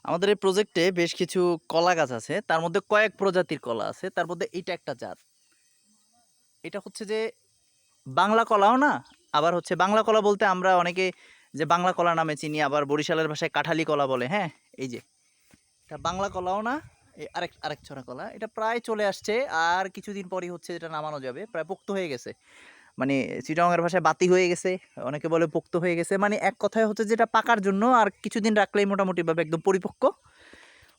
আমাদের এই প্রজেক্টে বেশ কিছু কলা গাছ আছে। তার মধ্যে কয়েক প্রজাতির কলা আছে। তার মধ্যে এইটা একটা জাত। এটা হচ্ছে যে বাংলা কলাও না, আবার হচ্ছে বাংলা কলা বলতে আমরা অনেকে যে বাংলা কলা নামে চিনি, আবার বরিশালের ভাষায় কাঁঠালি কলা বলে। হ্যাঁ, এই যে এটা বাংলা কলাও না, এই আরেক আরেক ছড়া কলা। এটা প্রায় চলে আসছে, আর কিছুদিন পরই হচ্ছে এটা নামানো যাবে। প্রায় পোক্ত হয়ে গেছে। মানে চিটাগাংয়ের ভাষায় বাতি হয়ে গেছে, অনেকে বলে পোক্ত হয়ে গেছে। মানে এক কথায় হচ্ছে যেটা পাকার জন্য আর কিছুদিন রাখলেই মোটামুটিভাবে একদম পরিপক্ক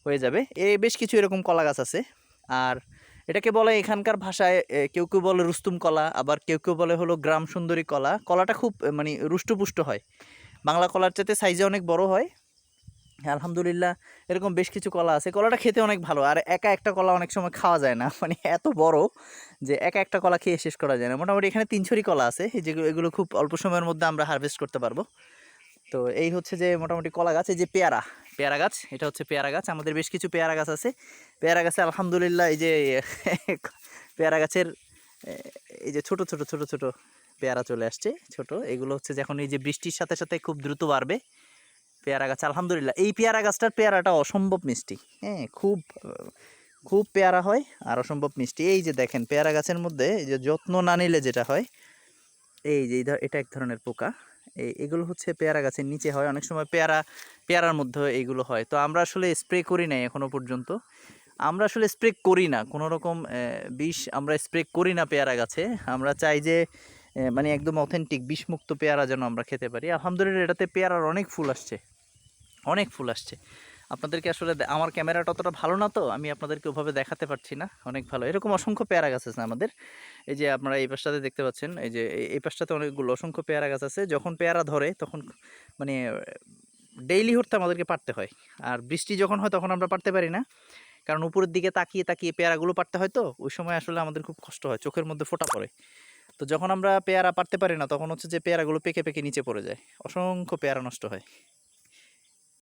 হয়ে যাবে। বেশ কিছু এরকম কলা গাছ আছে। আর এটাকে বলে এখানকার ভাষায় কেউ কেউ বলে রুস্তুম কলা, আবার কেউ কেউ বলে হলো গ্রাম সুন্দরী কলা। কলাটা খুব মানে রুষ্টপুষ্ট হয়, বাংলা কলার চাইতে সাইজে অনেক বড় হয়। আলহামদুলিল্লাহ, এরকম বেশ কিছু কলা আছে। কলাটা খেতে অনেক ভালো, আর একা একটা কলা অনেক সময় খাওয়া যায় না, মানে এত বড় যে একা একটা কলা খেয়ে শেষ করা যায় না। মোটামুটি এখানে 3 ছড়ি কলা আছে, এই যেগুলো এগুলো খুব অল্প সময়ের মধ্যে আমরা হারভেস্ট করতে পারবো। তো এই হচ্ছে যে মোটামুটি কলা গাছ। এই যে পেয়ারা, পেয়ারা গাছ, এটা হচ্ছে পেয়ারা গাছ। আমাদের বেশ কিছু পেয়ারা গাছ আছে। পেয়ারা গাছে আলহামদুলিল্লাহ এই যে পেয়ারা গাছের এই যে ছোট ছোট ছোট ছোট পেয়ারা চলে আসছে। ছোট এগুলো হচ্ছে যখন এই যে বৃষ্টির সাথে সাথে খুব দ্রুত বাড়বে পেয়ারা গাছ। আলহামদুলিল্লাহ এই পেয়ারা গাছটার পেয়ারাটা অসম্ভব মিষ্টি। হ্যাঁ, খুব খুব পেয়ারা হয় আর অসম্ভব মিষ্টি। এই যে দেখেন পেয়ারা গাছের মধ্যে এই যে যত্ন না নিলে যেটা হয়, এই যে এটা এক ধরনের পোকা। এগুলো হচ্ছে পেয়ারা গাছের নিচে হয়, অনেক সময় পেয়ারার মধ্যে এইগুলো হয়। তো আমরা আসলে স্প্রে করি নাই এখনো পর্যন্ত। আমরা আসলে স্প্রে করি না কোনো রকম বিষ, আমরা স্প্রে করি না পেয়ারা গাছে। আমরা চাই যে মানে একদম অথেন্টিক বিষমুক্ত পেয়ারা যেন আমরা খেতে পারি। আলহামদুলিল্লাহ এটাতে পেয়ারার অনেক ফুল আসছে, অনেক ফুল আসছে। আপনাদেরকে আসলে আমার ক্যামেরাটা অতটা ভালো না, তো আমি আপনাদেরকে ওভাবে দেখাতে পারছি না। অনেক ভালো, এরকম অসংখ্য পেয়ারা গাছ আছে আমাদের। এই যে আপনারা এই পাশটাতে দেখতে পাচ্ছেন, এই যে এই পাশটাতে অনেকগুলো অসংখ্য পেয়ারা গাছ আছে। যখন পেয়ারা ধরে তখন মানে ডেইলি হতে আমাদেরকে পারতে হয়। আর বৃষ্টি যখন হয় তখন আমরা পারতে পারি না, কারণ উপরের দিকে তাকিয়ে তাকিয়ে পেয়ারাগুলো পারতে হয়। তো ওই সময় আসলে আমাদের খুব কষ্ট হয়, চোখের মধ্যে ফোঁটা পড়ে। তো যখন আমরা পেয়ারা পারতে পারি না তখন হচ্ছে যে পেয়ারাগুলো পেকে পেকে নিচে পড়ে যায়, অসংখ্য পেয়ারা নষ্ট হয়।